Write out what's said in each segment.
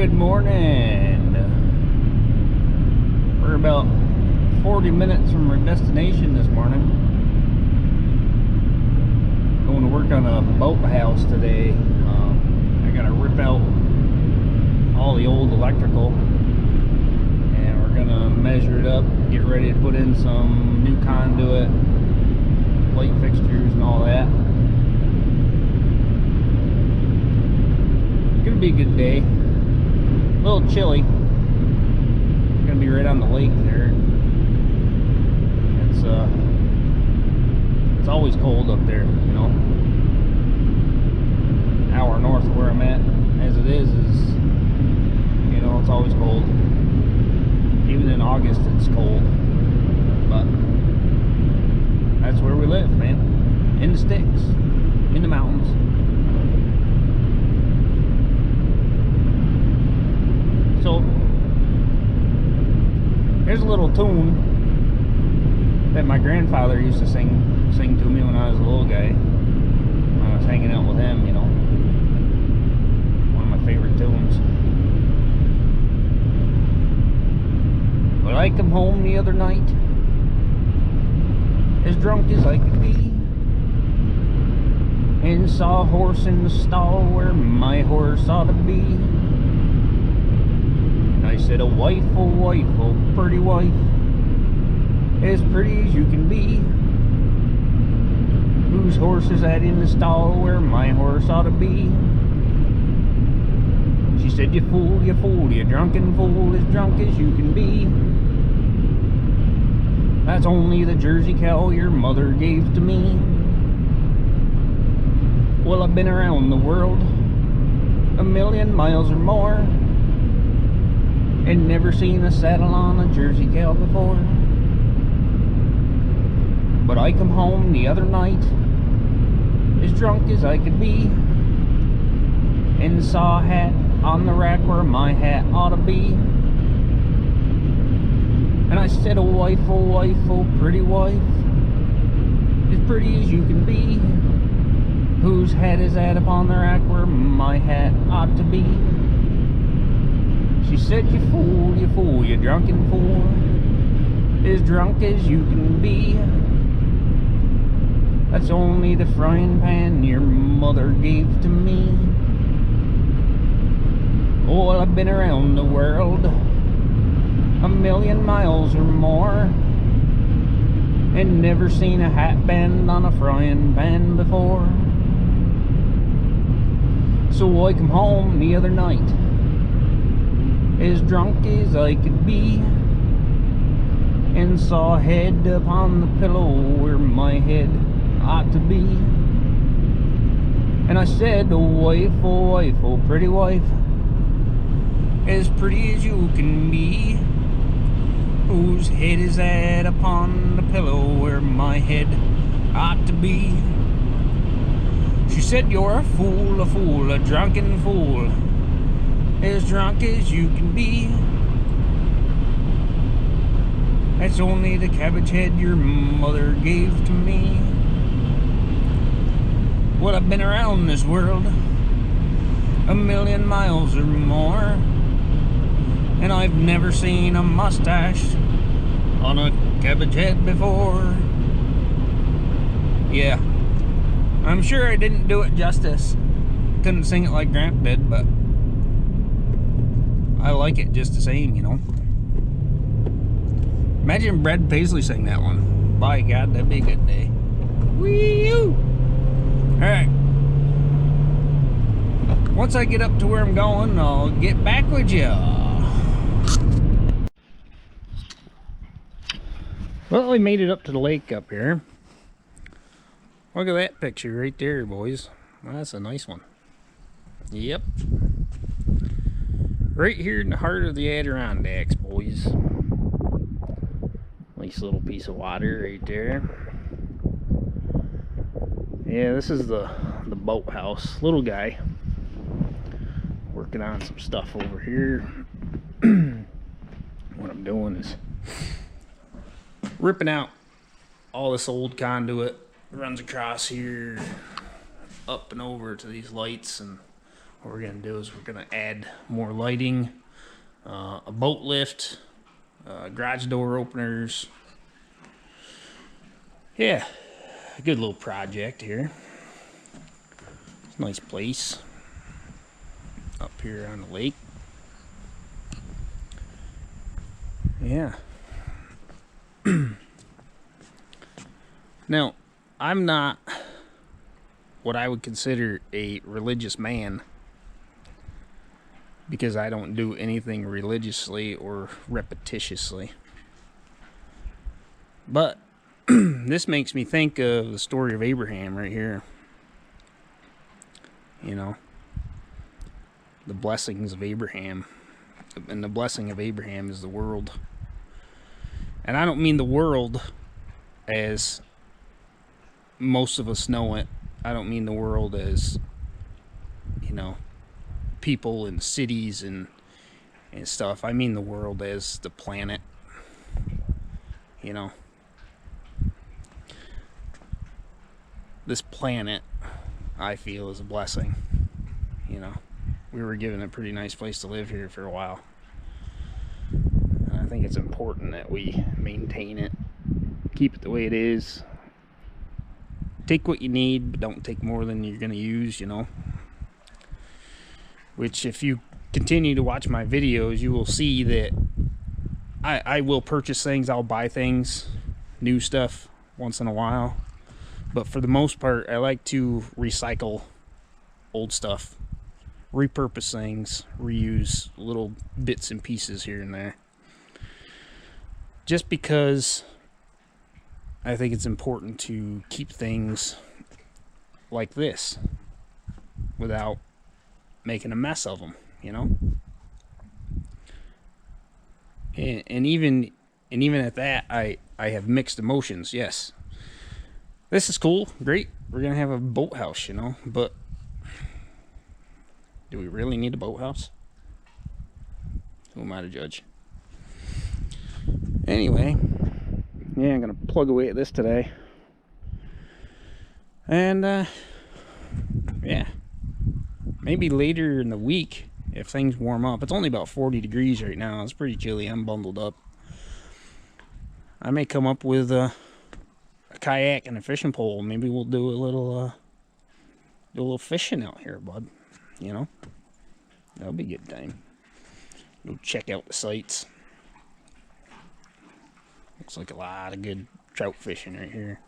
Good morning. We're about 40 minutes from our destination this morning. Going to work on a boathouse today. I gotta rip out all the old electrical and we're gonna measure it up, get ready to put in some new conduit, light fixtures and all that. Gonna be a good day. A little chilly. Gonna be right on the lake there. It's always cold up there, you know. Hour north of where I'm at, as it is, you know, it's always cold. Even in August, it's cold. But that's where we live, man. In the sticks, in the mountains. So here's a little tune that my grandfather used to sing to me when I was a little guy. When I was hanging out with him, you know. One of my favorite tunes. But I come home the other night, as drunk as I could be, and saw a horse in the stall where my horse ought to be. I said, oh wife, oh pretty wife, as pretty as you can be, whose horse is that in the stall where my horse ought to be? She said, you fool, you drunken fool, as drunk as you can be. That's only the Jersey cow your mother gave to me. Well, I've been around the world 1,000,000 miles or more, and never seen a saddle on a Jersey cow before. But I come home the other night, as drunk as I could be, and saw a hat on the rack where my hat ought to be. And I said, oh wife, oh pretty wife, as pretty as you can be, whose hat is that upon the rack where my hat ought to be? She said, you fool, you drunken fool, as drunk as you can be. That's only the frying pan your mother gave to me. Oh, well, I've been around the world 1,000,000 miles or more, and never seen a hat band on a frying pan before. So I come home the other night, as drunk as I could be, and saw a head upon the pillow where my head ought to be. And I said, oh wife, oh pretty wife, as pretty as you can be, whose head is that upon the pillow where my head ought to be? She said, you're a fool, a drunken fool, as drunk as you can be. That's only the cabbage head your mother gave to me. Well, I've been around this world 1,000,000 miles or more, and I've never seen a mustache on a cabbage head before. Yeah, I'm sure I didn't do it justice. Couldn't sing it like Gramp did, but I like it just the same, you know. Imagine Brad Paisley sang that one. By God, that'd be a good day. Wee-oo! Alright. Once I get up to where I'm going, I'll get back with ya. Well, we made it up to the lake up here. Look at that picture right there, boys. That's a nice one. Yep. Right here in the heart of the Adirondacks, boys. Nice little piece of water right there. Yeah, this is the boathouse. Little guy working on some stuff over here. What I'm doing is ripping out all this old conduit. Runs across here, up and over to these lights and what we're going to do is we're going to add more lighting, a boat lift, garage door openers. Yeah, a good little project here. It's a nice place up here on the lake. Yeah. Now, I'm not what I would consider a religious man, because I don't do anything religiously or repetitiously. But this makes me think of the story of Abraham right here. You know, the blessings of Abraham. And the blessing of Abraham is the world. And I don't mean the world as most of us know it. I don't mean the world as, you know, people and cities and stuff. I mean the world as the planet. You know, this planet, I feel, is a blessing. You know, we were given a pretty nice place to live here for a while. And I think it's important that we maintain it, keep it the way it is. Take what you need, but don't take more than you're going to use, you know. Which, if you continue to watch my videos, you will see that I will purchase things, I'll buy things, new stuff once in a while. But for the most part, I like to recycle old stuff, repurpose things, reuse little bits and pieces here and there. Just because I think it's important to keep things like this without making a mess of them, you know. And even at that, I have mixed emotions. Yes, this is cool, great. We're gonna have a boathouse, you know. But do we really need a boathouse? Who am I to judge? Anyway, yeah, I'm gonna plug away at this today. And yeah, maybe later in the week, if things warm up. It's only about 40 degrees right now. It's pretty chilly. I'm bundled up. I may come up with a kayak and a fishing pole. Maybe we'll do a little fishing out here, bud. You know, that'll be a good time. Go check out the sights. Looks like a lot of good trout fishing right here.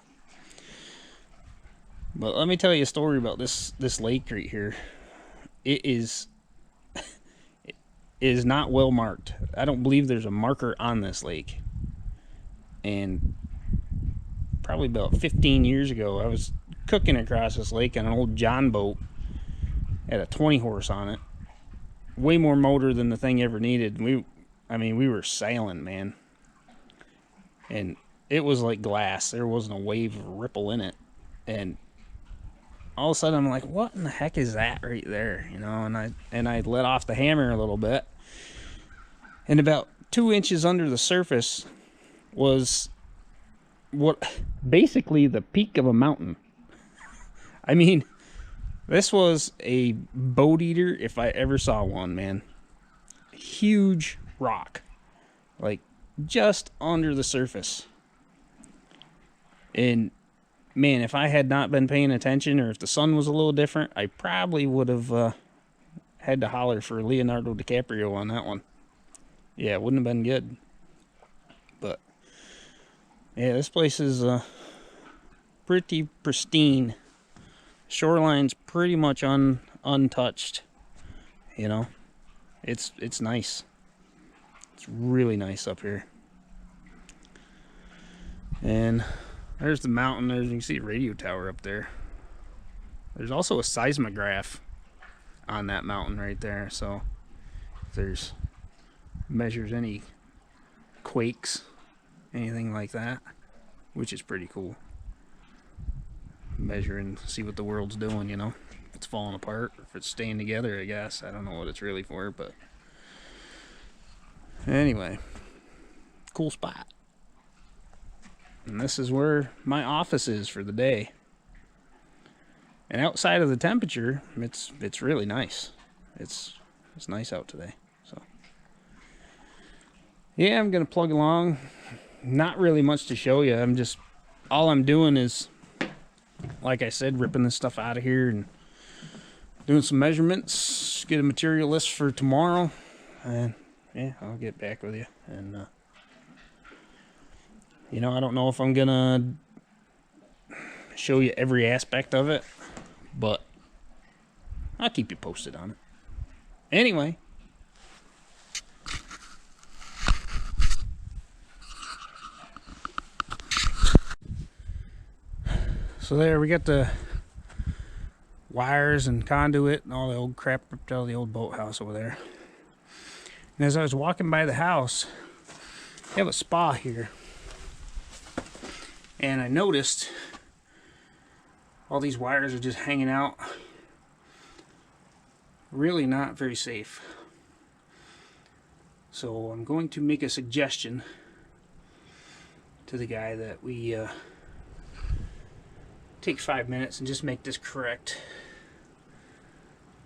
But let me tell you a story about this lake right here. It is not well marked. I don't believe there's a marker on this lake. And probably about 15 years ago, I was cooking across this lake on an old John boat. Had a 20 horse on it. Way more motor than the thing ever needed. We were sailing, man. And it was like glass. There wasn't a wave or ripple in it. And all of a sudden I'm like, what in the heck is that right there? You know, and I let off the hammer a little bit. And about 2 inches under the surface was what basically the peak of a mountain. I mean, this was a boat eater if I ever saw one, man. Huge rock. Like just under the surface. And man, if I had not been paying attention, or if the sun was a little different, I probably would have had to holler for Leonardo DiCaprio on that one. Yeah, it wouldn't have been good. But yeah, this place is pretty pristine. Shoreline's pretty much untouched. You know, it's nice. It's really nice up here. And there's the mountain. As you can see, a radio tower up there. There's also a seismograph on that mountain right there. So if there's measures any quakes, anything like that, which is pretty cool. Measure and see what the world's doing, you know. If it's falling apart, or if it's staying together, I guess. I don't know what it's really for, but anyway, cool spot. And this is where my office is for the day. And outside of the temperature, it's really nice. it's nice out today. So yeah, I'm gonna plug along. Not really much to show you. All I'm doing is, like I said, ripping this stuff out of here and doing some measurements, get a material list for tomorrow, and yeah, I'll get back with you. And you know, I don't know if I'm gonna show you every aspect of it, but I'll keep you posted on it. Anyway, so there we got the wires and conduit and all the old crap ripped out of the old boathouse over there. And as I was walking by the house, they have a spa here, and I noticed all these wires are just hanging out. Really not very safe. So I'm going to make a suggestion to the guy that we take 5 minutes and just make this correct,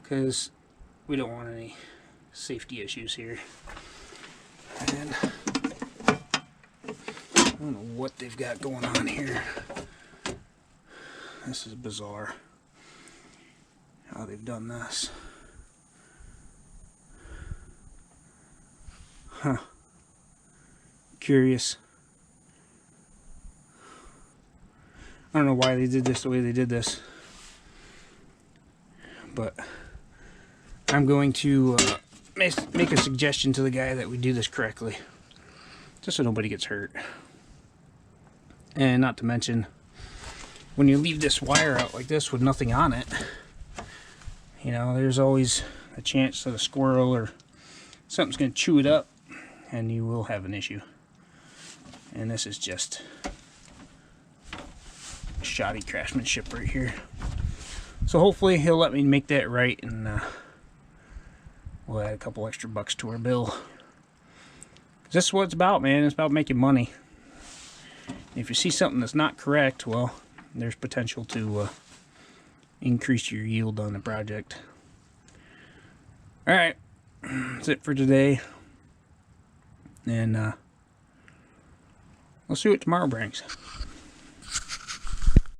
because we don't want any safety issues here. And I don't know what they've got going on here. This is bizarre how they've done this. Huh. Curious. I don't know why they did this the way they did this, but I'm going to make a suggestion to the guy that we do this correctly, just so nobody gets hurt. And not to mention, when you leave this wire out like this with nothing on it, you know, there's always a chance that a squirrel or something's going to chew it up, and you will have an issue. And this is just shoddy craftsmanship right here. So hopefully he'll let me make that right, and we'll add a couple extra bucks to our bill. This is what it's about, man. It's about making money. If you see something that's not correct, well, there's potential to increase your yield on the project. Alright, that's it for today. And we'll see what tomorrow brings.